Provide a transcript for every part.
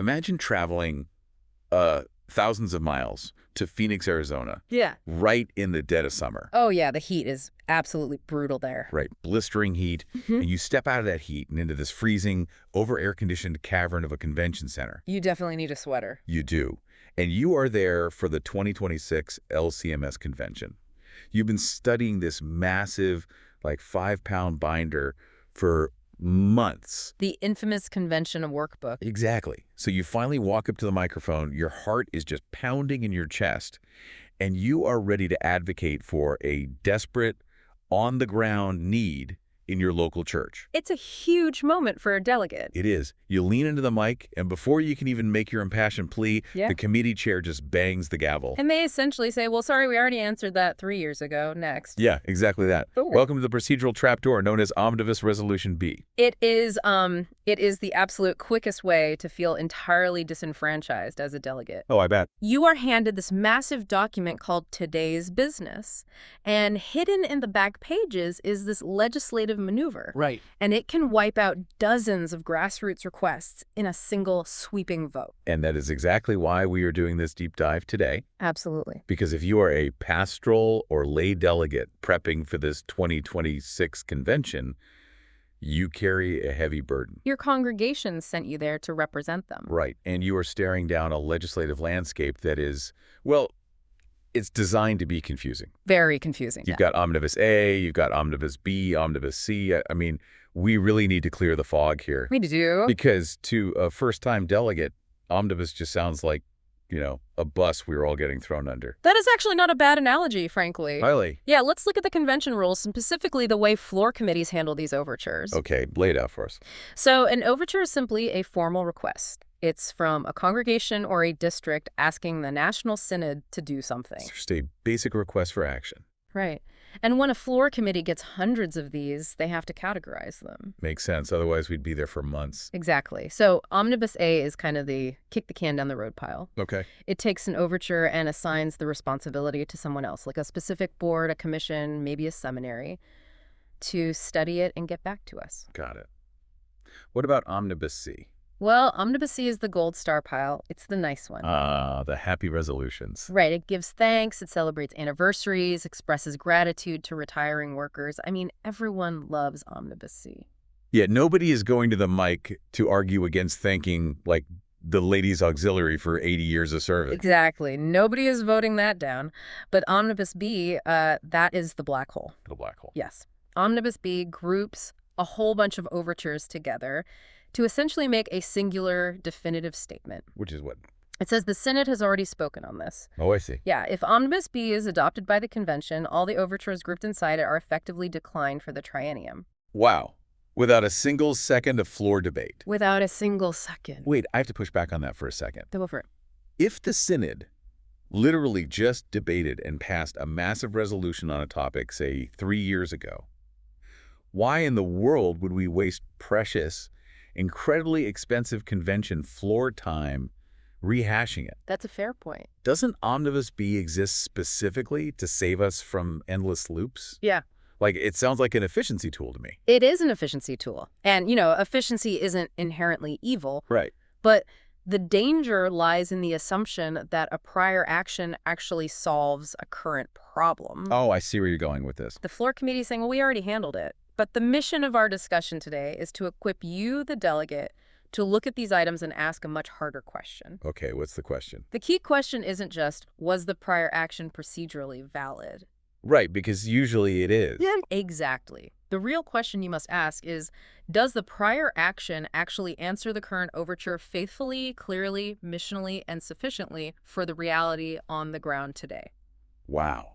Imagine traveling thousands of miles to Phoenix, Arizona. Yeah. Right in the dead of summer. Oh, yeah. The heat is absolutely brutal there. Right. Blistering heat. And you step out of that heat and into this freezing, over-air-conditioned cavern of a convention center. You definitely need a sweater. You do. And you are there for the 2026 LCMS Convention. You've been studying this massive, like 5-pound binder for months. The infamous Convention Workbook. Exactly. So you finally walk up to the microphone, your heart is just pounding in your chest, and you are ready to advocate for a desperate, on-the-ground need in your local church. It's a huge moment for a delegate. It is. You lean into the mic, and before you can even make your impassioned plea, the committee chair just bangs the gavel. And they essentially say, well, sorry, we already answered that 3 years ago. Next. Yeah, exactly that. Ooh. Welcome to the procedural trapdoor known as Omnibus Resolution B. It is the absolute quickest way to feel entirely disenfranchised as a delegate. Oh, I bet. You are handed this massive document called Today's Business, and hidden in the back pages is this legislative maneuver. Right. And it can wipe out dozens of grassroots requests in a single sweeping vote. And that is exactly why we are doing this deep dive today. Absolutely. Because if you are a pastoral or lay delegate prepping for this 2026 convention, you carry a heavy burden. Your congregation sent you there to represent them. Right. And you are staring down a legislative landscape that is, well, it's designed to be confusing. Very confusing. You've got Omnibus A, you've got Omnibus B, Omnibus C. I mean, we really need to clear the fog here. We do. Because to a first-time delegate, Omnibus just sounds like, a bus we were all getting thrown under. That is actually not a bad analogy, frankly. Really? Yeah, let's look at the convention rules, specifically the way floor committees handle these overtures. Okay, lay it out for us. So an overture is simply a formal request. It's from a congregation or a district asking the National Synod to do something. It's just a basic request for action. Right. And when a floor committee gets hundreds of these, they have to categorize them. Makes sense. Otherwise, we'd be there for months. Exactly. So Omnibus A is kind of the kick the can down the road pile. Okay. It takes an overture and assigns the responsibility to someone else, like a specific board, a commission, maybe a seminary, to study it and get back to us. Got it. What about Omnibus C? Well, Omnibus C is the gold star pile. It's the nice one. The happy resolutions. Right. It gives thanks. It celebrates anniversaries, expresses gratitude to retiring workers. I mean, everyone loves Omnibus C. Yeah, nobody is going to the mic to argue against thanking, like, the ladies' auxiliary for 80 years of service. Exactly. Nobody is voting that down. But Omnibus B, that is the black hole. The black hole. Yes. Omnibus B groups a whole bunch of overtures together to essentially make a singular definitive statement. Which is what? It says the Synod has already spoken on this. Oh, I see. Yeah, if Omnibus B is adopted by the convention, all the overtures grouped inside it are effectively declined for the triennium. Wow. Without a single second of floor debate. Without a single second. Wait, I have to push back on that for a second. Go for it. If the Synod literally just debated and passed a massive resolution on a topic, say, 3 years ago, why in the world would we waste precious, incredibly expensive convention floor time rehashing it? That's a fair point. Doesn't Omnibus B exist specifically to save us from endless loops? Yeah. Like, it sounds like an efficiency tool to me. It is an efficiency tool. And, efficiency isn't inherently evil. Right. But the danger lies in the assumption that a prior action actually solves a current problem. Oh, I see where you're going with this. The floor committee is saying, well, we already handled it. But the mission of our discussion today is to equip you, the delegate, to look at these items and ask a much harder question. Okay, what's the question? The key question isn't just, was the prior action procedurally valid? Right, because usually it is. Yeah, exactly. The real question you must ask is, does the prior action actually answer the current overture faithfully, clearly, missionally, and sufficiently for the reality on the ground today? Wow.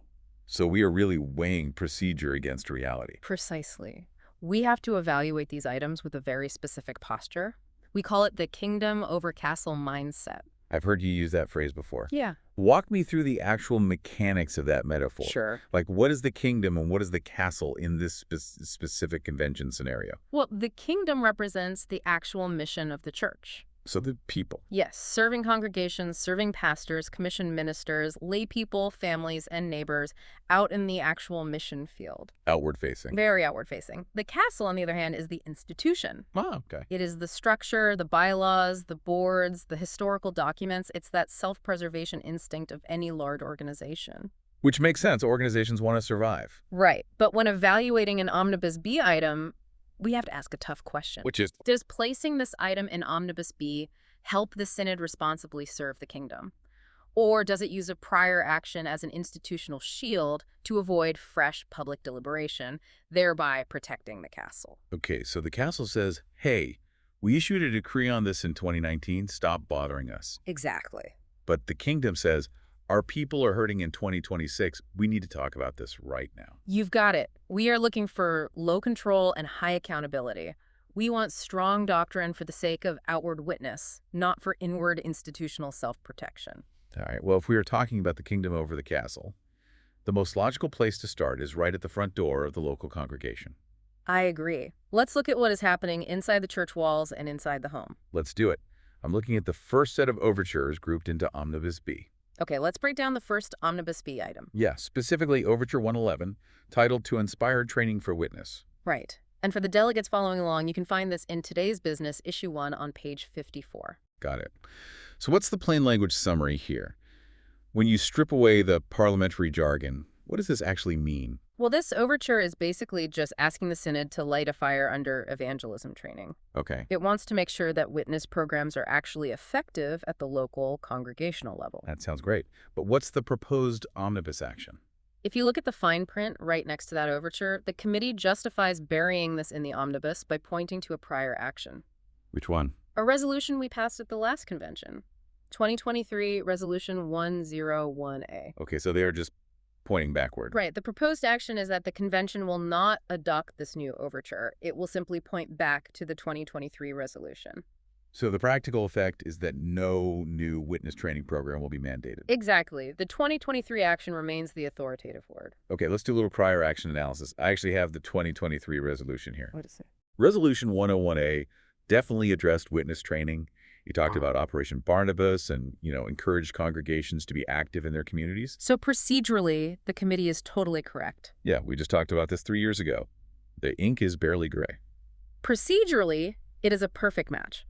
So we are really weighing procedure against reality. Precisely. We have to evaluate these items with a very specific posture. We call it the kingdom over castle mindset. I've heard you use that phrase before. Yeah. Walk me through the actual mechanics of that metaphor. Sure. Like, what is the kingdom and what is the castle in this specific convention scenario? Well, the kingdom represents the actual mission of the church. So the people. Yes, serving congregations, serving pastors, commissioned ministers, lay people, families, and neighbors out in the actual mission field. Outward facing. Very outward facing. The castle, on the other hand, is the institution. Oh, okay. It is the structure, the bylaws, the boards, the historical documents. It's that self-preservation instinct of any large organization. Which makes sense. Organizations want to survive. Right. But when evaluating an Omnibus B item, we have to ask a tough question. Which is, Does placing this item in Omnibus B help the Synod responsibly serve the kingdom? Or does it use a prior action as an institutional shield to avoid fresh public deliberation, thereby protecting the castle? okay, so the castle says, hey, we issued a decree on this in 2019. Stop bothering us. Exactly. But the kingdom says, our people are hurting in 2026. We need to talk about this right now. You've got it. We are looking for low control and high accountability. We want strong doctrine for the sake of outward witness, not for inward institutional self-protection. All right, well, if we are talking about the kingdom over the castle, the most logical place to start is right at the front door of the local congregation. I agree. Let's look at what is happening inside the church walls and inside the home. Let's do it. I'm looking at the first set of overtures grouped into Omnibus B. Okay, let's break down the first Omnibus B item. Yeah, specifically Overture 111, titled To Inspire Training for Witness. Right. And for the delegates following along, you can find this in Today's Business, Issue 1 on page 54. Got it. So what's the plain language summary here? When you strip away the parliamentary jargon, what does this actually mean? Well, this overture is basically just asking the Synod to light a fire under evangelism training. Okay, It wants to make sure that witness programs are actually effective at the local congregational level. that sounds great. But what's the proposed omnibus action? If you look at the fine print right next to that overture, the committee justifies burying this in the omnibus by pointing to a prior action. Which one? A resolution we passed at the last convention. 2023 Resolution 101A. Okay, so they are just pointing backward. Right. The proposed action is that the convention will not adopt this new overture. It will simply point back to the 2023 resolution. So the practical effect is that no new witness training program will be mandated. Exactly. The 2023 action remains the authoritative word. Okay, let's do a little prior action analysis. I actually have the 2023 resolution here. What is it? Resolution 101A definitely addressed witness training. You talked about Operation Barnabas and, encouraged congregations to be active in their communities. So procedurally, the committee is totally correct. Yeah, we just talked about this 3 years ago. The ink is barely gray. Procedurally, it is a perfect match.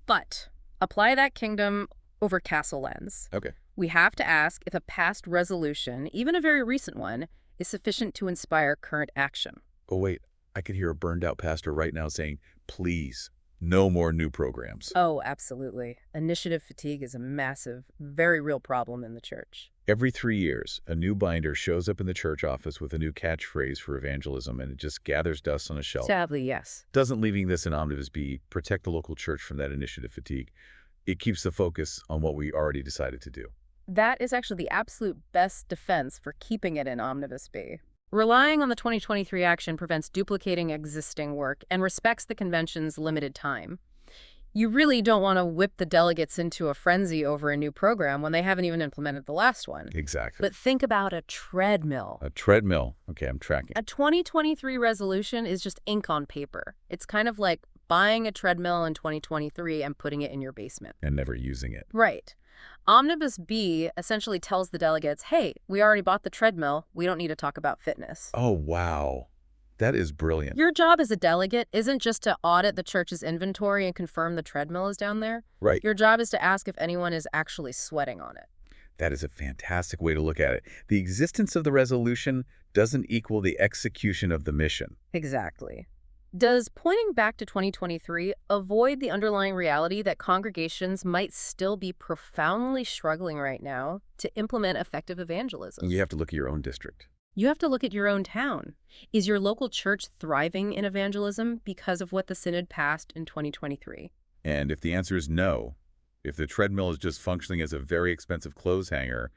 But apply that kingdom over castle lens. Okay. We have to ask if a past resolution, even a very recent one, is sufficient to inspire current action. Oh, wait. I could hear a burned-out pastor right now saying, please, no more new programs. Oh, absolutely. Initiative fatigue is a massive, very real problem in the church. Every 3 years, a new binder shows up in the church office with a new catchphrase for evangelism, and it just gathers dust on a shelf. Sadly, yes. Doesn't leaving this in Omnibus B protect the local church from that initiative fatigue? It keeps the focus on what we already decided to do. That is actually the absolute best defense for keeping it in Omnibus B. Relying on the 2023 action prevents duplicating existing work and respects the convention's limited time. You really don't want to whip the delegates into a frenzy over a new program when they haven't even implemented the last one. Exactly. But think about a treadmill. A treadmill. Okay, I'm tracking. A 2023 resolution is just ink on paper. It's kind of like buying a treadmill in 2023 and putting it in your basement. And never using it. Right. Omnibus B essentially tells the delegates, hey, we already bought the treadmill. We don't need to talk about fitness. Oh, wow. That is brilliant. Your job as a delegate isn't just to audit the church's inventory and confirm the treadmill is down there. Right. Your job is to ask if anyone is actually sweating on it. That is a fantastic way to look at it. The existence of the resolution doesn't equal the execution of the mission. Exactly. Does pointing back to 2023 avoid the underlying reality that congregations might still be profoundly struggling right now to implement effective evangelism? You have to look at your own district. You have to look at your own town. Is your local church thriving in evangelism because of what the Synod passed in 2023? And if the answer is no, if the treadmill is just functioning as a very expensive clothes hanger,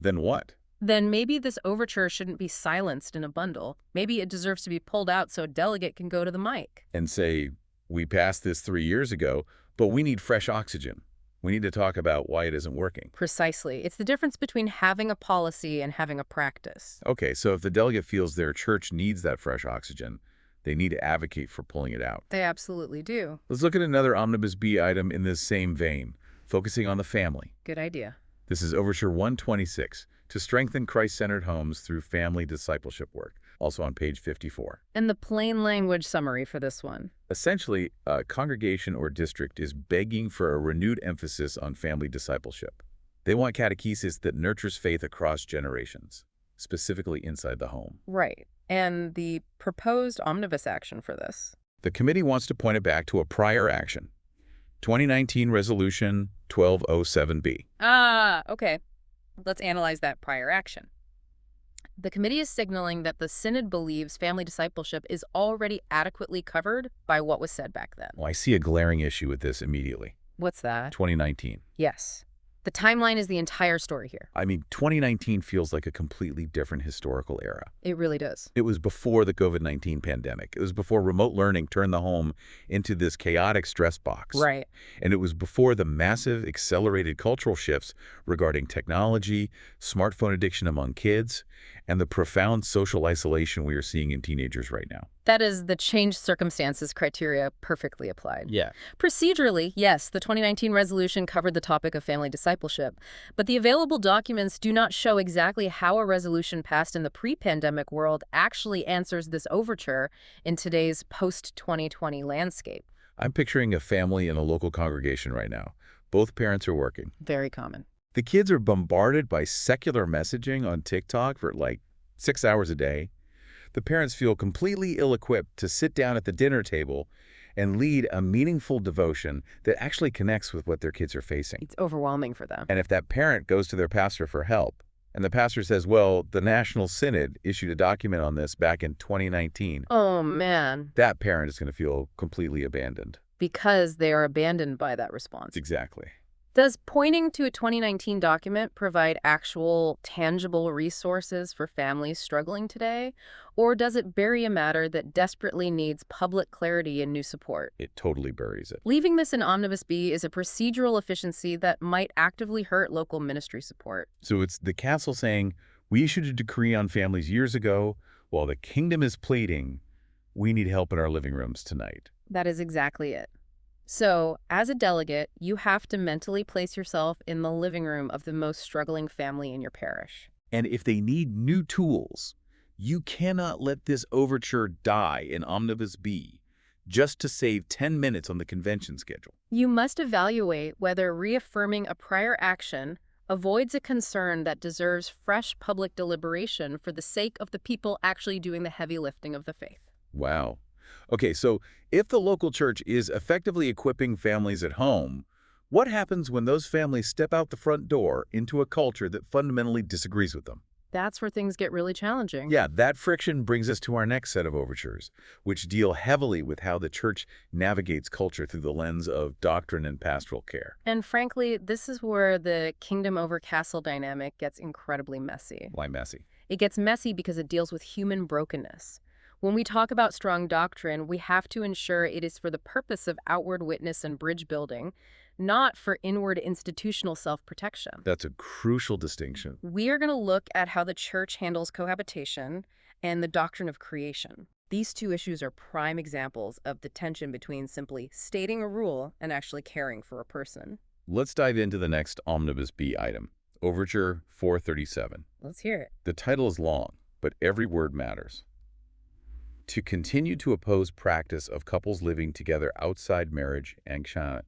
then what? Then maybe this overture shouldn't be silenced in a bundle. Maybe it deserves to be pulled out so a delegate can go to the mic. And say, we passed this 3 years ago, but we need fresh oxygen. We need to talk about why it isn't working. Precisely. It's the difference between having a policy and having a practice. Okay, so if the delegate feels their church needs that fresh oxygen, They need to advocate for pulling it out. They absolutely do. Let's look at another Omnibus B item in this same vein, focusing on the family. Good idea. This is Overture 126, to strengthen Christ-centered homes through family discipleship work, also on page 54. And the plain language summary for this one. Essentially, a congregation or district is begging for a renewed emphasis on family discipleship. They want catechesis that nurtures faith across generations, specifically inside the home. Right. And the proposed omnibus action for this. The committee wants to point it back to a prior action, 2019 Resolution 1207B. Okay. Let's analyze that prior action. The committee is signaling that the Synod believes family discipleship is already adequately covered by what was said back then. Well, I see a glaring issue with this immediately. What's that? 2019. Yes. The timeline is the entire story here. I mean, 2019 feels like a completely different historical era. It really does. It was before the COVID-19 pandemic. It was before remote learning turned the home into this chaotic stress box. Right. And it was before the massive accelerated cultural shifts regarding technology, smartphone addiction among kids, and the profound social isolation we are seeing in teenagers right now. That is the changed circumstances criteria perfectly applied. Yeah. Procedurally, yes, the 2019 resolution covered the topic of family discipleship, but the available documents do not show exactly how a resolution passed in the pre-pandemic world actually answers this overture in today's post-2020 landscape. I'm picturing a family in a local congregation right now. Both parents are working. Very common. The kids are bombarded by secular messaging on TikTok for like 6 hours a day. The parents feel completely ill-equipped to sit down at the dinner table and lead a meaningful devotion that actually connects with what their kids are facing. It's overwhelming for them. And if that parent goes to their pastor for help, and the pastor says, well, the National Synod issued a document on this back in 2019. Oh, man. That parent is going to feel completely abandoned. Because they are abandoned by that response. Exactly. Does pointing to a 2019 document provide actual, tangible resources for families struggling today? Or does it bury a matter that desperately needs public clarity and new support? It totally buries it. Leaving this in Omnibus B is a procedural efficiency that might actively hurt local ministry support. So it's the council saying, we issued a decree on families years ago. While the kingdom is pleading, we need help in our living rooms tonight. That is exactly it. So, as a delegate, you have to mentally place yourself in the living room of the most struggling family in your parish. And if they need new tools, you cannot let this overture die in Omnibus B just to save 10 minutes on the convention schedule. You must evaluate whether reaffirming a prior action avoids a concern that deserves fresh public deliberation for the sake of the people actually doing the heavy lifting of the faith. Wow. Okay, so if the local church is effectively equipping families at home, what happens when those families step out the front door into a culture that fundamentally disagrees with them? That's where things get really challenging. Yeah, that friction brings us to our next set of overtures, which deal heavily with how the church navigates culture through the lens of doctrine and pastoral care. And frankly, this is where the kingdom over castle dynamic gets incredibly messy. Why messy? It gets messy because it deals with human brokenness. When we talk about strong doctrine, we have to ensure it is for the purpose of outward witness and bridge building, not for inward institutional self-protection. That's a crucial distinction. We are going to look at how the church handles cohabitation and the doctrine of creation. These two issues are prime examples of the tension between simply stating a rule and actually caring for a person. Let's dive into the next Omnibus B item, Overture 437. Let's hear it. The title is long, but every word matters. To continue to oppose practice of couples living together outside marriage and kshanah.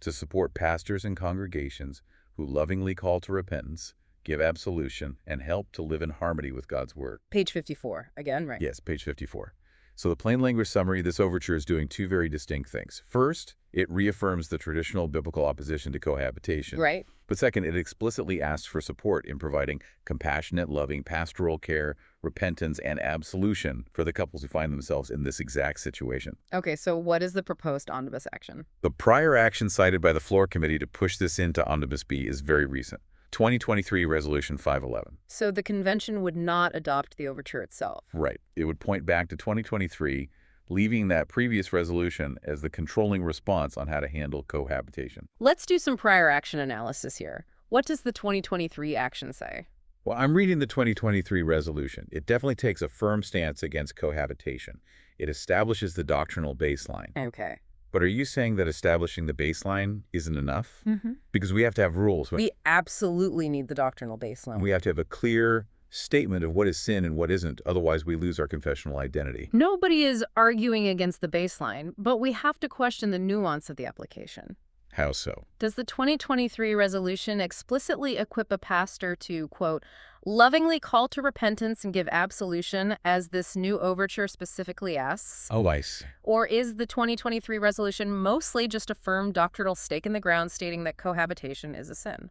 To support pastors and congregations who lovingly call to repentance, give absolution, and help to live in harmony with God's word. Page 54. Again, right? Yes, page 54. So the plain language summary, this overture is doing two very distinct things. First, it reaffirms the traditional biblical opposition to cohabitation. Right. But second, it explicitly asks for support in providing compassionate, loving pastoral care, repentance, and absolution for the couples who find themselves in this exact situation. Okay, so what is the proposed omnibus action? The prior action cited by the floor committee to push this into Omnibus B is very recent. 2023 Resolution 511. So the convention would not adopt the overture itself. Right. It would point back to 2023, leaving that previous resolution as the controlling response on how to handle cohabitation. Let's do some prior action analysis here. What does the 2023 action say? Well, I'm reading the 2023 resolution. It definitely takes a firm stance against cohabitation. It establishes the doctrinal baseline. Okay. But are you saying that establishing the baseline isn't enough? Mm-hmm. Because we have to have rules. We absolutely need the doctrinal baseline. We have to have a clear statement of what is sin and what isn't. Otherwise, we lose our confessional identity. Nobody is arguing against the baseline, but we have to question the nuance of the application. How so? Does the 2023 resolution explicitly equip a pastor to, quote, lovingly call to repentance and give absolution, as this new overture specifically asks? Oh, I see. Or is the 2023 resolution mostly just a firm doctrinal stake in the ground stating that cohabitation is a sin?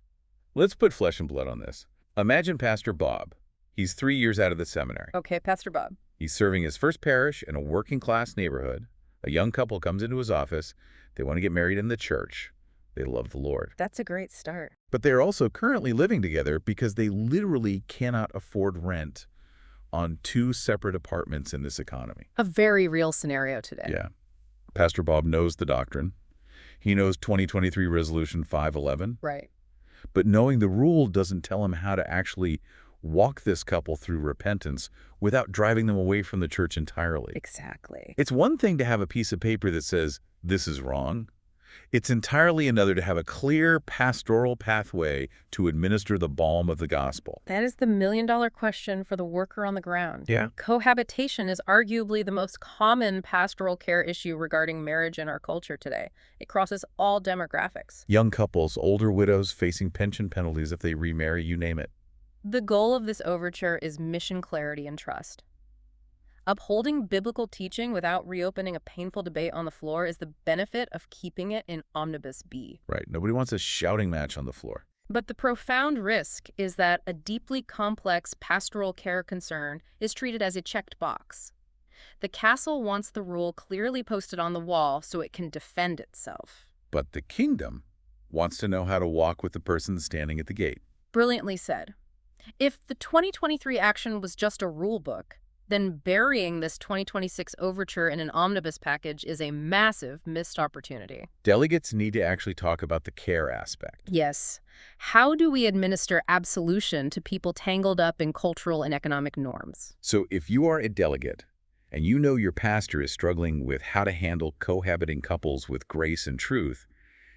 Let's put flesh and blood on this. Imagine Pastor Bob. He's 3 years out of the seminary. Okay, Pastor Bob. He's serving his first parish in a working-class neighborhood. A young couple comes into his office. They want to get married in the church. They love the Lord. That's a great start. But they're also currently living together because they literally cannot afford rent on 2 separate apartments in this economy. A very real scenario today. Yeah. Pastor Bob knows the doctrine. He knows 2023 Resolution 511. Right. But knowing the rule doesn't tell him how to actually walk this couple through repentance without driving them away from the church entirely. Exactly. It's one thing to have a piece of paper that says, this is wrong. It's entirely another to have a clear pastoral pathway to administer the balm of the gospel. That is the million-dollar question for the worker on the ground. Yeah. Cohabitation is arguably the most common pastoral care issue regarding marriage in our culture today. It crosses all demographics. Young couples, older widows facing pension penalties if they remarry, you name it. The goal of this overture is mission clarity and trust. Upholding biblical teaching without reopening a painful debate on the floor is the benefit of keeping it in Omnibus B. Right. Nobody wants a shouting match on the floor. But the profound risk is that a deeply complex pastoral care concern is treated as a checked box. The castle wants the rule clearly posted on the wall so it can defend itself. But the kingdom wants to know how to walk with the person standing at the gate. Brilliantly said. If the 2023 action was just a rule book, then burying this 2026 overture in an omnibus package is a massive missed opportunity. Delegates need to actually talk about the care aspect. Yes. How do we administer absolution to people tangled up in cultural and economic norms? So if you are a delegate and you know your pastor is struggling with how to handle cohabiting couples with grace and truth,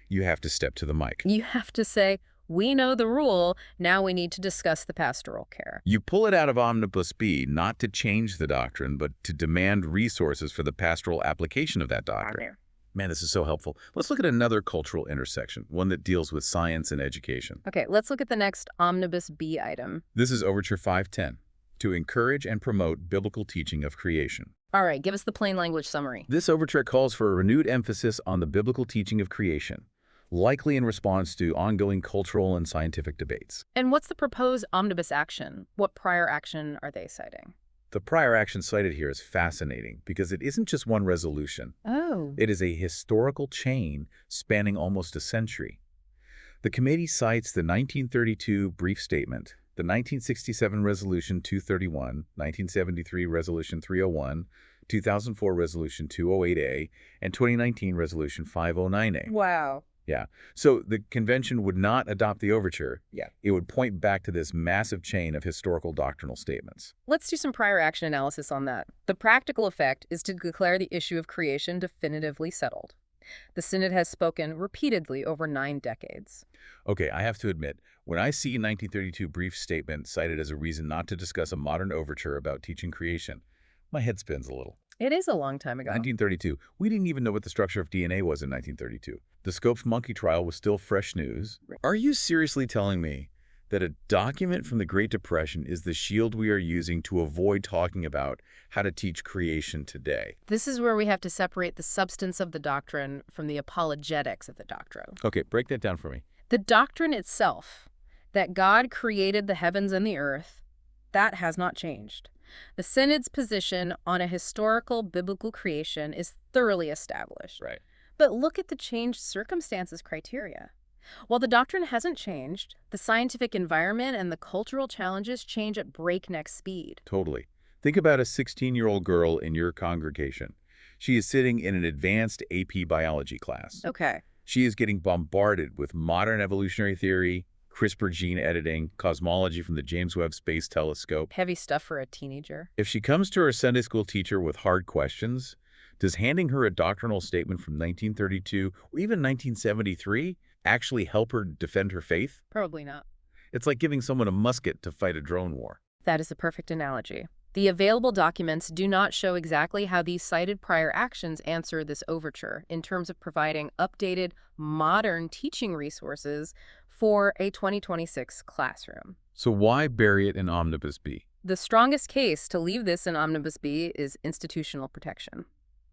you have to step to the mic. You have to say, we know the rule, now we need to discuss the pastoral care. You pull it out of Omnibus B not to change the doctrine, but to demand resources for the pastoral application of that doctrine. Man, this is so helpful. Let's look at another cultural intersection, one that deals with science and education. Okay, let's look at the next Omnibus B item. This is Overture 510, to encourage and promote biblical teaching of creation. All right, give us the plain language summary. This overture calls for a renewed emphasis on the biblical teaching of creation, likely in response to ongoing cultural and scientific debates. And what's the proposed omnibus action? What prior action are they citing? The prior action cited here is fascinating because it isn't just one resolution. Oh. It is a historical chain spanning almost a century. The committee cites the 1932 brief statement, the 1967 Resolution 231, 1973 Resolution 301, 2004 Resolution 208A, and 2019 Resolution 509A. Wow. Yeah. So the convention would not adopt the overture. Yeah. It would point back to this massive chain of historical doctrinal statements. Let's do some prior action analysis on that. The practical effect is to declare the issue of creation definitively settled. The Synod has spoken repeatedly over 9 decades. Okay, I have to admit, when I see a 1932 brief statement cited as a reason not to discuss a modern overture about teaching creation, my head spins a little. It is a long time ago. 1932. We didn't even know what the structure of DNA was in 1932. The Scopes monkey trial was still fresh news. Are you seriously telling me that a document from the Great Depression is the shield we are using to avoid talking about how to teach creation today? This is where we have to separate the substance of the doctrine from the apologetics of the doctrine. Okay, break that down for me. The doctrine itself, that God created the heavens and the earth, that has not changed. The Synod's position on a historical biblical creation is thoroughly established. Right. But look at the changed circumstances criteria. While the doctrine hasn't changed, the scientific environment and the cultural challenges change at breakneck speed. Totally. Think about a 16-year-old girl in your congregation. She is sitting in an advanced AP biology class. Okay. She is getting bombarded with modern evolutionary theory, CRISPR gene editing, cosmology from the James Webb Space Telescope. Heavy stuff for a teenager. If she comes to her Sunday school teacher with hard questions, does handing her a doctrinal statement from 1932 or even 1973 actually help her defend her faith? Probably not. It's like giving someone a musket to fight a drone war. That is a perfect analogy. The available documents do not show exactly how these cited prior actions answer this overture in terms of providing updated, modern teaching resources for a 2026 classroom. So why bury it in Omnibus B? The strongest case to leave this in Omnibus B is institutional protection.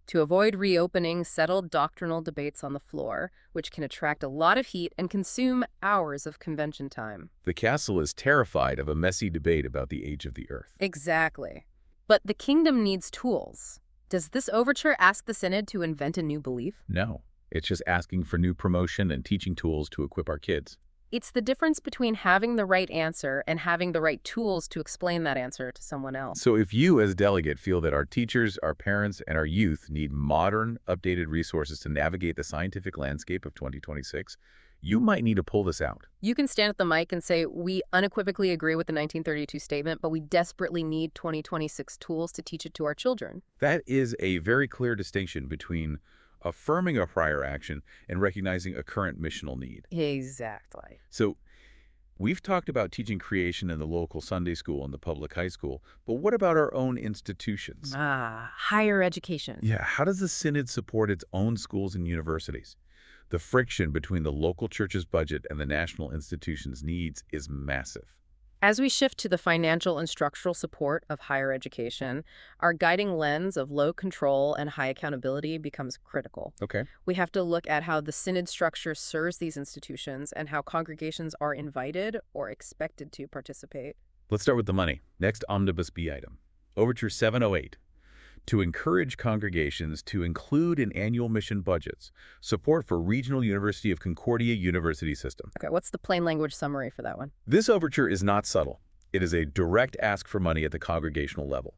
To avoid reopening settled doctrinal debates on the floor, which can attract a lot of heat and consume hours of convention time. The castle is terrified of a messy debate about the age of the earth. Exactly. But the kingdom needs tools. Does this overture ask the Synod to invent a new belief? No, it's just asking for new promotion and teaching tools to equip our kids. It's the difference between having the right answer and having the right tools to explain that answer to someone else. So if you as a delegate feel that our teachers, our parents, and our youth need modern, updated resources to navigate the scientific landscape of 2026, you might need to pull this out. You can stand at the mic and say, we unequivocally agree with the 1932 statement, but we desperately need 2026 tools to teach it to our children. That is a very clear distinction between affirming a prior action and recognizing a current missional need. Exactly. So we've talked about teaching creation in the local Sunday school and the public high school, but what about our own institutions? Higher education. Yeah, how does the Synod support its own schools and universities? The friction between the local church's budget and the national institution's needs is massive. As we shift to the financial and structural support of higher education, our guiding lens of low control and high accountability becomes critical. Okay. We have to look at how the Synod structure serves these institutions and how congregations are invited or expected to participate. Let's start with the money. Next Omnibus B item. Overture 708. To encourage congregations to include in annual mission budgets support for Regional University of Concordia University System. Okay, what's the plain language summary for that one? This overture is not subtle. It is a direct ask for money at the congregational level.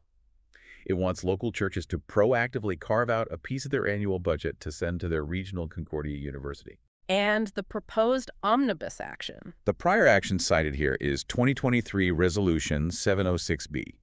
It wants local churches to proactively carve out a piece of their annual budget to send to their regional Concordia University. And the proposed omnibus action. The prior action cited here is 2023 Resolution 706B.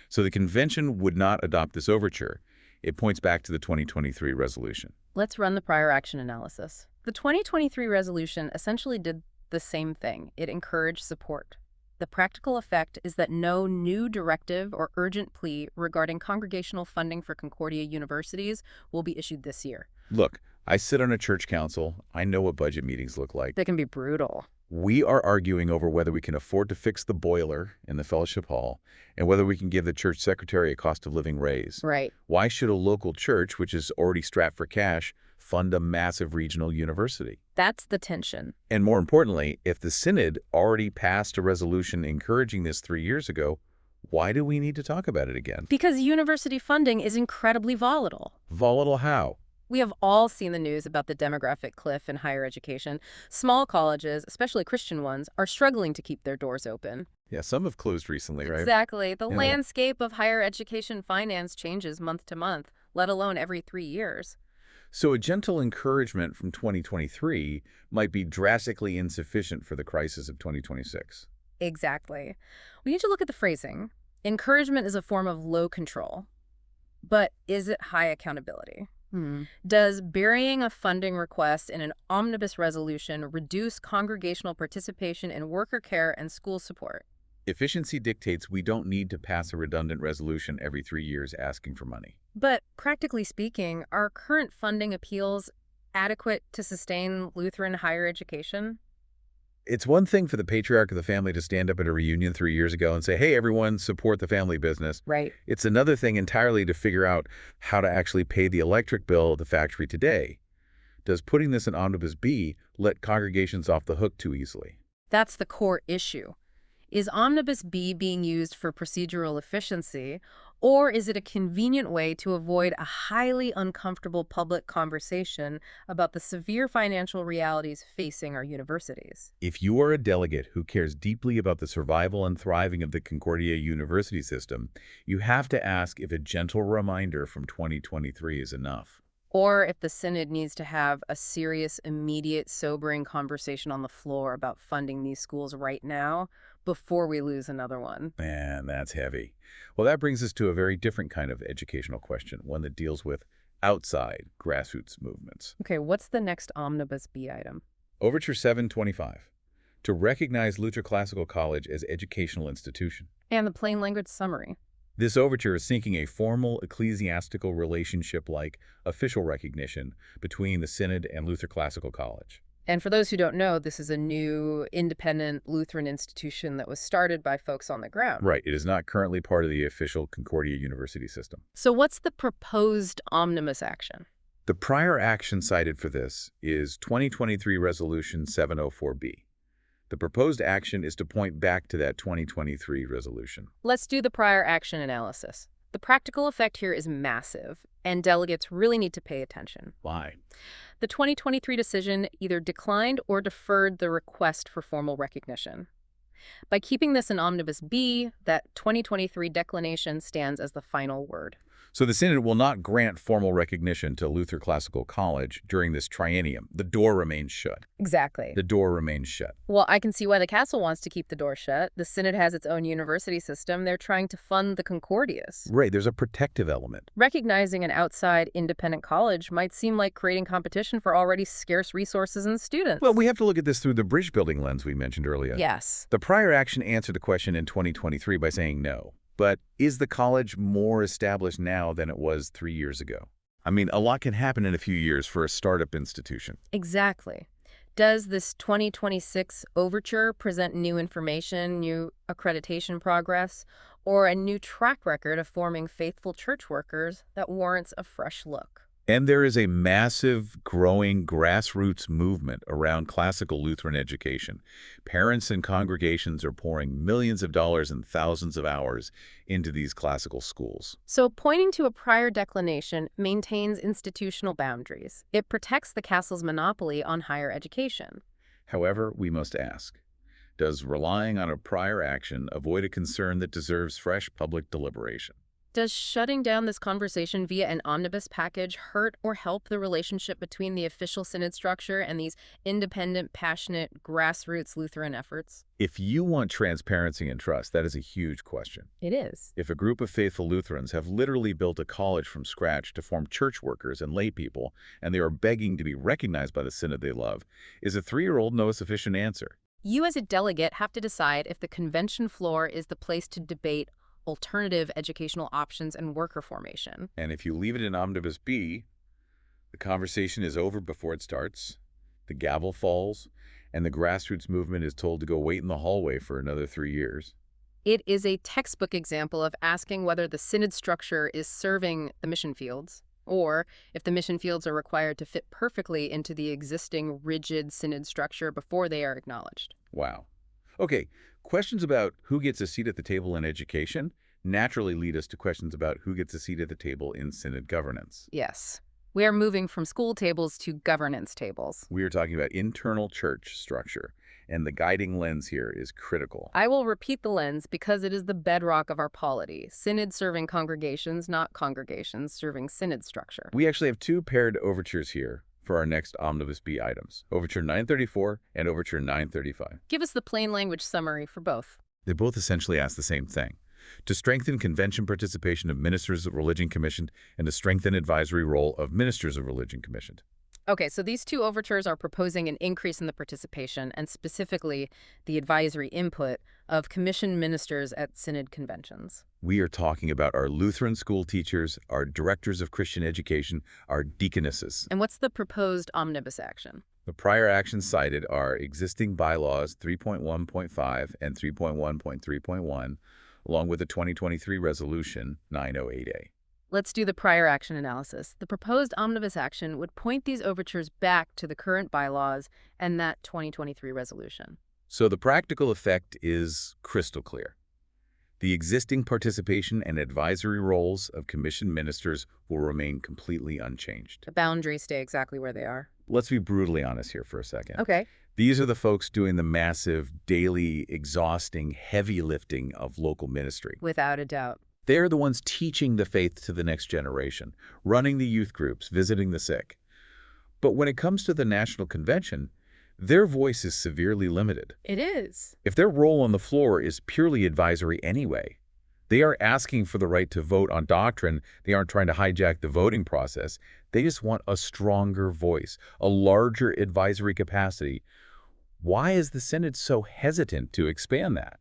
So the convention would not adopt this overture. It points back to the 2023 resolution. Let's run the prior action analysis. The 2023 resolution essentially did the same thing. It encouraged support. The practical effect is that no new directive or urgent plea regarding congregational funding for Concordia universities will be issued this year. Look, I sit on a church council. I know what budget meetings look like. They can be brutal. We are arguing over whether we can afford to fix the boiler in the fellowship hall and whether we can give the church secretary a cost of living raise. Right. Why should a local church, which is already strapped for cash, fund a massive regional university? That's the tension. And more importantly, if the Synod already passed a resolution encouraging this 3 years ago, why do we need to talk about it again? Because university funding is incredibly volatile. Volatile how? We have all seen the news about the demographic cliff in higher education. Small colleges, especially Christian ones, are struggling to keep their doors open. Yeah, some have closed recently, right? Exactly. The Yeah. landscape of higher education finance changes month to month, let alone every 3 years. So a gentle encouragement from 2023 might be drastically insufficient for the crisis of 2026. Exactly. We need to look at the phrasing. Encouragement is a form of low control. But is it high accountability? Does burying a funding request in an omnibus resolution reduce congregational participation in worker care and school support? Efficiency dictates we don't need to pass a redundant resolution every 3 years asking for money. But practically speaking, are current funding appeals adequate to sustain Lutheran higher education? It's one thing for the patriarch of the family to stand up at a reunion 3 years ago and say, hey, everyone, support the family business. Right. It's another thing entirely to figure out how to actually pay the electric bill at the factory today. Does putting this in Omnibus B let congregations off the hook too easily? That's the core issue. Is Omnibus B being used for procedural efficiency, or is it a convenient way to avoid a highly uncomfortable public conversation about the severe financial realities facing our universities? If you are a delegate who cares deeply about the survival and thriving of the Concordia University system, you have to ask if a gentle reminder from 2023 is enough. or if the Synod needs to have a serious, immediate, sobering conversation on the floor about funding these schools right now before we lose another one. Man, that's heavy. Well, that brings us to a very different kind of educational question, one that deals with outside grassroots movements. Okay, what's the next Omnibus B item? Overture 725, to recognize Lutheran Classical College as educational institution. And the plain language summary. This overture is seeking a formal ecclesiastical relationship-like official recognition between the Synod and Lutheran Classical College. And for those who don't know, this is a new independent Lutheran institution that was started by folks on the ground. Right. It is not currently part of the official Concordia University system. So what's the proposed omnibus action? The prior action cited for this is 2023 Resolution 704B. The proposed action is to point back to that 2023 resolution. Let's do the prior action analysis. The practical effect here is massive, and delegates really need to pay attention. Why? The 2023 decision either declined or deferred the request for formal recognition. By keeping this in Omnibus B, that 2023 declination stands as the final word. So the Synod will not grant formal recognition to Lutheran Classical College during this triennium. The door remains shut. Exactly. The door remains shut. Well, I can see why the castle wants to keep the door shut. The Synod has its own university system. They're trying to fund the Concordias. Right, there's a protective element. Recognizing an outside independent college might seem like creating competition for already scarce resources and students. Well, we have to look at this through the bridge building lens we mentioned earlier. Yes. The prior action answered the question in 2023 by saying no. But is the college more established now than it was 3 years ago? I mean, a lot can happen in a few years for a startup institution. Exactly. Does this 2026 overture present new information, new accreditation progress, or a new track record of forming faithful church workers that warrants a fresh look? And there is a massive, growing grassroots movement around classical Lutheran education. Parents and congregations are pouring millions of dollars and thousands of hours into these classical schools. So pointing to a prior declination maintains institutional boundaries. It protects the castle's monopoly on higher education. However, we must ask, does relying on a prior action avoid a concern that deserves fresh public deliberation? Does shutting down this conversation via an omnibus package hurt or help the relationship between the official Synod structure and these independent, passionate, grassroots Lutheran efforts? If you want transparency and trust, that is a huge question. It is. If a group of faithful Lutherans have literally built a college from scratch to form church workers and lay people, and they are begging to be recognized by the Synod they love, is a 3-year-old no a sufficient answer? You as a delegate have to decide if the convention floor is the place to debate alternative educational options and worker formation. And if you leave it in Omnibus B, the conversation is over before it starts, the gavel falls, and the grassroots movement is told to go wait in the hallway for another 3 years. It is a textbook example of asking whether the Synod structure is serving the mission fields, or if the mission fields are required to fit perfectly into the existing rigid Synod structure before they are acknowledged. Wow. Okay, questions about who gets a seat at the table in education naturally lead us to questions about who gets a seat at the table in Synod governance. Yes. We are moving from school tables to governance tables. We are talking about internal church structure, and the guiding lens here is critical. I will repeat the lens because it is the bedrock of our polity. Synod serving congregations, not congregations serving Synod structure. We actually have 2 paired overtures here for our next Omnibus B items, Overture 934 and Overture 935. Give us the plain language summary for both. They both essentially ask the same thing: to strengthen convention participation of ministers of religion commissioned and to strengthen advisory role of ministers of religion commissioned. Okay, so these 2 overtures are proposing an increase in the participation and specifically the advisory input of commissioned ministers at Synod conventions. We are talking about our Lutheran school teachers, our directors of Christian education, our deaconesses. And what's the proposed omnibus action? The prior actions cited are existing bylaws 3.1.5 and 3.1.3.1, along with the 2023 Resolution 908A. Let's do the prior action analysis. The proposed omnibus action would point these overtures back to the current bylaws and that 2023 resolution. So the practical effect is crystal clear. The existing participation and advisory roles of commissioned ministers will remain completely unchanged. The boundaries stay exactly where they are. Let's be brutally honest here for a second. Okay. These are the folks doing the massive, daily, exhausting, heavy lifting of local ministry. Without a doubt. They're the ones teaching the faith to the next generation, running the youth groups, visiting the sick. But when it comes to the National Convention, their voice is severely limited. It is. If their role on the floor is purely advisory anyway, they are asking for the right to vote on doctrine. They aren't trying to hijack the voting process. They just want a stronger voice, a larger advisory capacity. Why is the Synod so hesitant to expand that?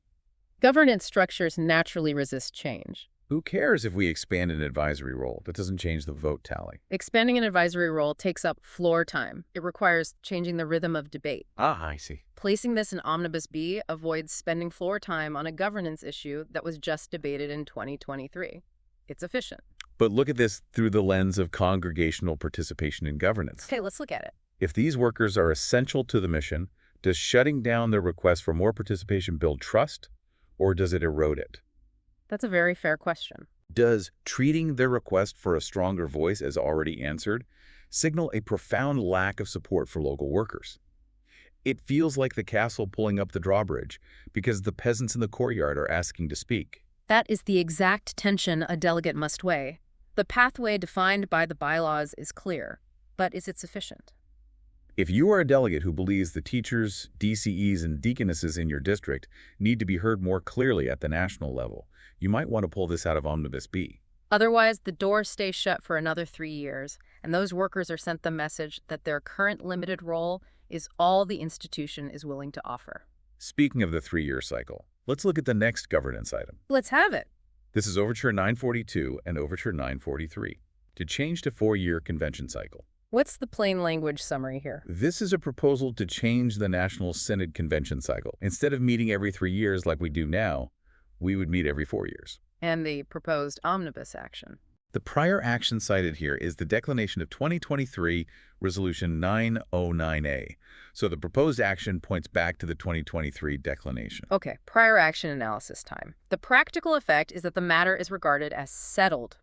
Governance structures naturally resist change. Who cares if we expand an advisory role? That doesn't change the vote tally. Expanding an advisory role takes up floor time. It requires changing the rhythm of debate. Ah, I see. Placing this in Omnibus B avoids spending floor time on a governance issue that was just debated in 2023. It's efficient. But look at this through the lens of congregational participation in governance. Okay, let's look at it. If these workers are essential to the mission, does shutting down their request for more participation build trust, or does it erode it? That's a very fair question. Does treating their request for a stronger voice as already answered signal a profound lack of support for local workers? It feels like the castle pulling up the drawbridge because the peasants in the courtyard are asking to speak. That is the exact tension a delegate must weigh. The pathway defined by the bylaws is clear, but is it sufficient? If you are a delegate who believes the teachers, DCEs, and deaconesses in your district need to be heard more clearly at the national level, you might want to pull this out of Omnibus B. Otherwise, the door stays shut for another 3 years, and those workers are sent the message that their current limited role is all the institution is willing to offer. Speaking of the 3-year cycle, let's look at the next governance item. Let's have it. This is Overture 942 and Overture 943, to change to 4-year convention cycle. What's the plain language summary here? This is a proposal to change the National Synod convention cycle. Instead of meeting every 3 years like we do now, we would meet every 4 years. And the proposed omnibus action. The prior action cited here is the declination of 2023 Resolution 909A. So the proposed action points back to the 2023 declination. Okay, prior action analysis time. The practical effect is that the matter is regarded as settled.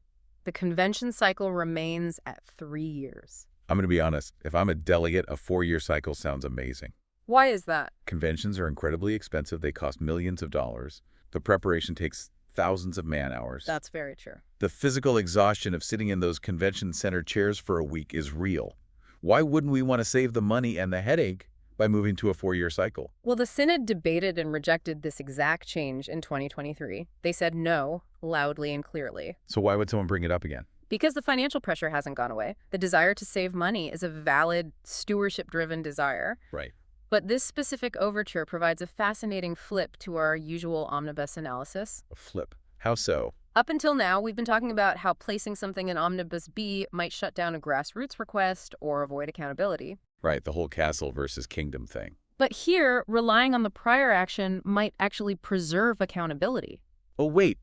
The convention cycle remains at 3 years. I'm going to be honest, if I'm a delegate, a 4-year cycle sounds amazing. Why is that? Conventions are incredibly expensive. They cost millions of dollars. The preparation takes thousands of man-hours. That's very true. The physical exhaustion of sitting in those convention center chairs for a week is real. Why wouldn't we want to save the money and the headache by moving to a 4-year cycle? Well, the Synod debated and rejected this exact change in 2023. They said no, loudly and clearly. So why would someone bring it up again? Because the financial pressure hasn't gone away. The desire to save money is a valid, stewardship-driven desire. Right. But this specific overture provides a fascinating flip to our usual omnibus analysis. A flip. How so? Up until now, we've been talking about how placing something in Omnibus B might shut down a grassroots request or avoid accountability. Right, the whole castle versus kingdom thing. But here, relying on the prior action might actually preserve accountability. Oh, wait.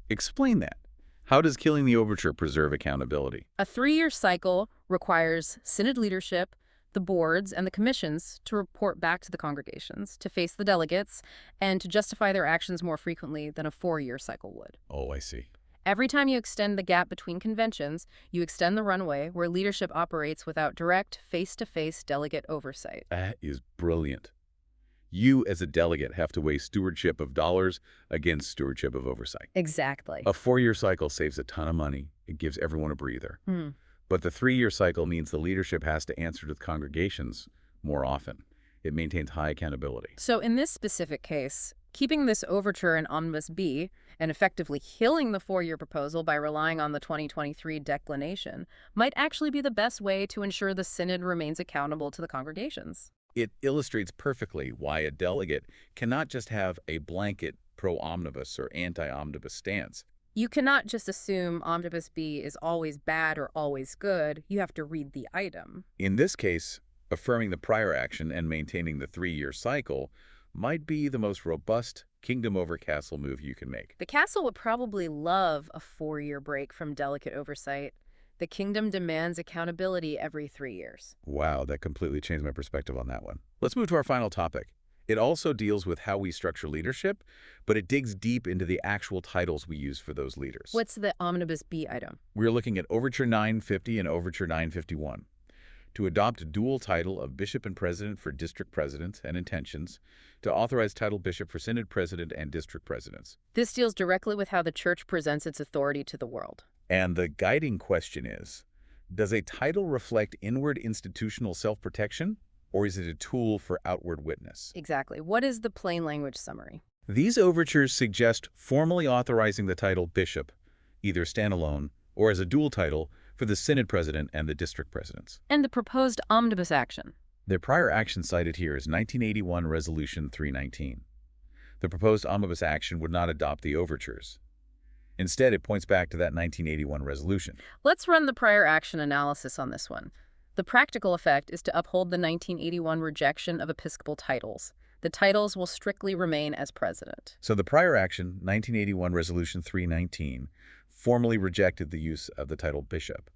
Explain that. How does killing the overture preserve accountability? A 3-year cycle requires Synod leadership, the boards, and the commissions to report back to the congregations, to face the delegates, and to justify their actions more frequently than a 4-year cycle would. Oh, I see. Every time you extend the gap between conventions, you extend the runway where leadership operates without direct, face-to-face delegate oversight. That is brilliant. You, as a delegate, have to weigh stewardship of dollars against stewardship of oversight. Exactly. A 4-year cycle saves a ton of money. It gives everyone a breather. But the 3-year cycle means the leadership has to answer to the congregations more often. It maintains high accountability. So in this specific case, keeping this overture in Omnibus B and effectively killing the 4-year proposal by relying on the 2023 declination might actually be the best way to ensure the Synod remains accountable to the congregations. It illustrates perfectly why a delegate cannot just have a blanket pro-omnibus or anti-omnibus stance. You cannot just assume Omnibus B is always bad or always good. You have to read the item. In this case, affirming the prior action and maintaining the 3-year cycle might be the most robust kingdom over castle move you can make. The castle would probably love a 4-year break from delegate oversight. The kingdom demands accountability every 3 years. Wow, that completely changed my perspective on that one. Let's move to our final topic. It also deals with how we structure leadership, but it digs deep into the actual titles we use for those leaders. What's the Omnibus B item? We're looking at Overture 950 and Overture 951. to adopt a dual title of bishop and president for district presidents and intentions, to authorize title bishop for synod president and district presidents. This deals directly with how the church presents its authority to the world. And the guiding question is, does a title reflect inward institutional self-protection, or is it a tool for outward witness? Exactly. What is the plain language summary? These overtures suggest formally authorizing the title bishop, either standalone or as a dual title, for the synod president and the district presidents. And the proposed omnibus action. The prior action cited here is 1981 Resolution 319. The proposed omnibus action would not adopt the overtures. Instead, it points back to that 1981 resolution. Let's run the prior action analysis on this one. The practical effect is to uphold the 1981 rejection of episcopal titles. The titles will strictly remain as president. So the prior action, 1981 Resolution 319, formally rejected the use of the title bishop.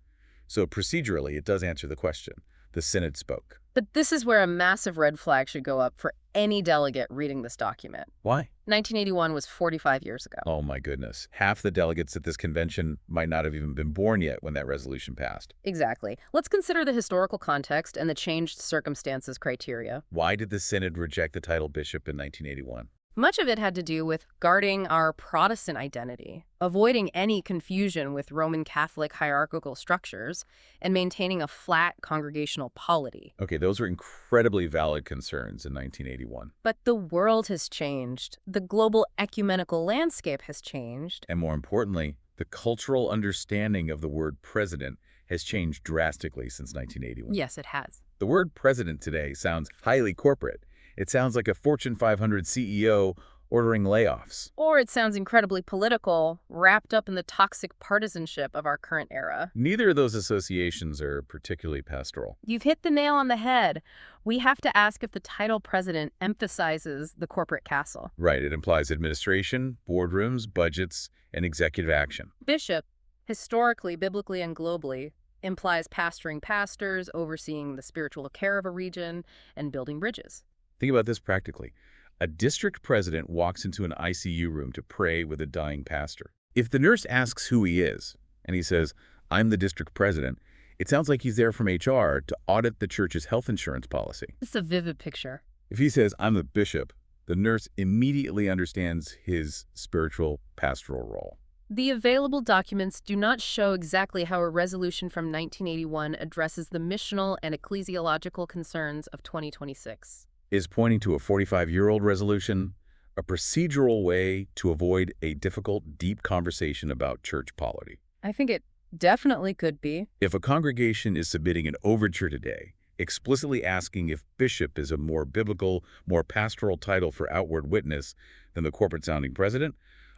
So procedurally, it does answer the question. The synod spoke. But this is where a massive red flag should go up for any delegate reading this document. Why? 1981 was 45 years ago. Oh my goodness. Half the delegates at this convention might not have even been born yet when that resolution passed. Exactly. Let's consider the historical context and the changed circumstances criteria. Why did the synod reject the title bishop in 1981? Much of it had to do with guarding our Protestant identity, avoiding any confusion with Roman Catholic hierarchical structures, and maintaining a flat congregational polity. Okay, those are incredibly valid concerns in 1981. But the world has changed. The global ecumenical landscape has changed. And more importantly, the cultural understanding of the word president has changed drastically since 1981. Yes, it has. The word president today sounds highly corporate. It sounds like a Fortune 500 CEO ordering layoffs. Or it sounds incredibly political, wrapped up in the toxic partisanship of our current era. Neither of those associations are particularly pastoral. You've hit the nail on the head. We have to ask if the title president emphasizes the corporate castle. Right, it implies administration, boardrooms, budgets, and executive action. Bishop, historically, biblically, and globally, implies pastoring pastors, overseeing the spiritual care of a region, and building bridges. Think about this practically. A district president walks into an ICU room to pray with a dying pastor. If the nurse asks who he is, and he says, "I'm the district president," it sounds like he's there from HR to audit the church's health insurance policy. It's a vivid picture. If he says, "I'm the bishop," the nurse immediately understands his spiritual pastoral role. The available documents do not show exactly how a resolution from 1981 addresses the missional and ecclesiological concerns of 2026. Is pointing to a 45-year-old resolution a procedural way to avoid a difficult, deep conversation about church polity? I think it definitely could be. If a congregation is submitting an overture today, explicitly asking if bishop is a more biblical, more pastoral title for outward witness than the corporate-sounding president,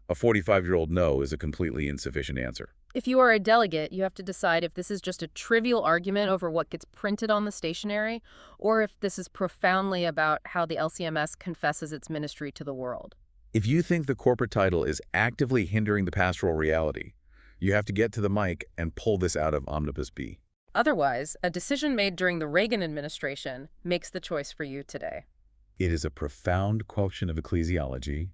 a 45-year-old no is a completely insufficient answer. If you are a delegate, you have to decide if this is just a trivial argument over what gets printed on the stationery, or if this is profoundly about how the LCMS confesses its ministry to the world. If you think the corporate title is actively hindering the pastoral reality, you have to get to the mic and pull this out of Omnibus B. Otherwise, a decision made during the Reagan administration makes the choice for you today. It is a profound question of ecclesiology,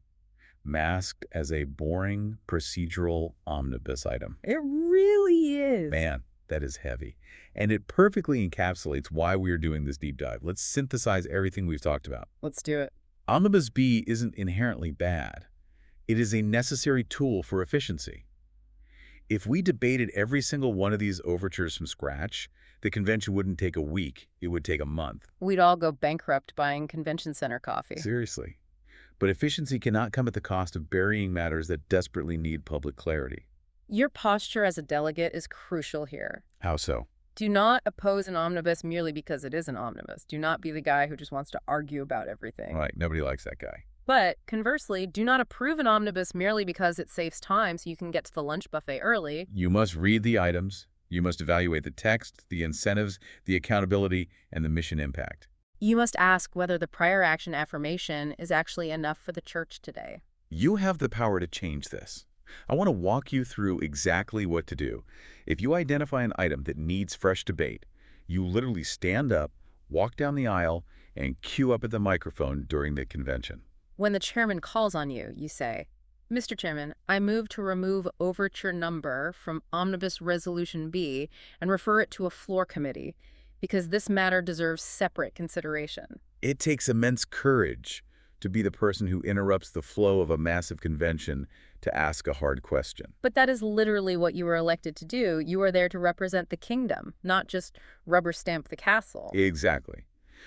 masked as a boring procedural omnibus item. It really is. Man, that is heavy. And it perfectly encapsulates why we are doing this deep dive. Let's synthesize everything we've talked about. Let's do it. Omnibus B isn't inherently bad. It is a necessary tool for efficiency. If we debated every single one of these overtures from scratch, the convention wouldn't take a week. It would take a month. We'd all go bankrupt buying convention center coffee. Seriously. But efficiency cannot come at the cost of burying matters that desperately need public clarity. Your posture as a delegate is crucial here. How so? Do not oppose an omnibus merely because it is an omnibus. Do not be the guy who just wants to argue about everything. Right, nobody likes that guy. But conversely, do not approve an omnibus merely because it saves time so you can get to the lunch buffet early. You must read the items. You must evaluate the text, the incentives, the accountability, and the mission impact. You must ask whether the prior action affirmation is actually enough for the church today. You have the power to change this. I want to walk you through exactly what to do. If you identify an item that needs fresh debate, you literally stand up, walk down the aisle, and queue up at the microphone during the convention. When the chairman calls on you, you say, "Mr. Chairman, I move to remove overture number from Omnibus Resolution B and refer it to a floor committee. because this matter deserves separate consideration. It takes immense courage to be the person who interrupts the flow of a massive convention to ask a hard question. But that is literally what you were elected to do. You are there to represent the kingdom, not just rubber stamp the castle. Exactly.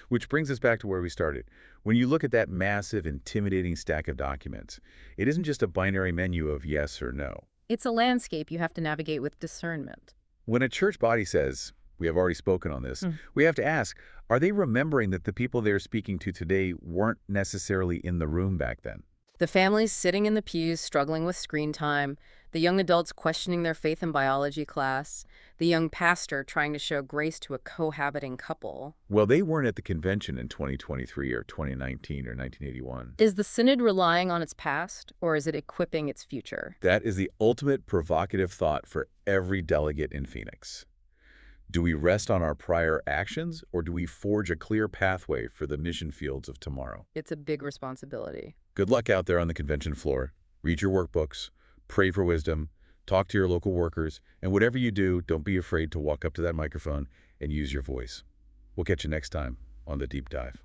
Which brings us back to where we started. When you look at that massive, intimidating stack of documents, it isn't just a binary menu of yes or no. It's a landscape you have to navigate with discernment. When a church body says, we have already spoken on this, we have to ask, are they remembering that the people they're speaking to today weren't necessarily in the room back then? The families sitting in the pews struggling with screen time, the young adults questioning their faith in biology class, the young pastor trying to show grace to a cohabiting couple. Well, they weren't at the convention in 2023 or 2019 or 1981. Is the Synod relying on its past, or is it equipping its future? That is the ultimate provocative thought for every delegate in Phoenix. Do we rest on our prior actions, or do we forge a clear pathway for the mission fields of tomorrow? It's a big responsibility. Good luck out there on the convention floor. Read your workbooks, pray for wisdom, talk to your local workers, and whatever you do, don't be afraid to walk up to that microphone and use your voice. We'll catch you next time on The Deep Dive.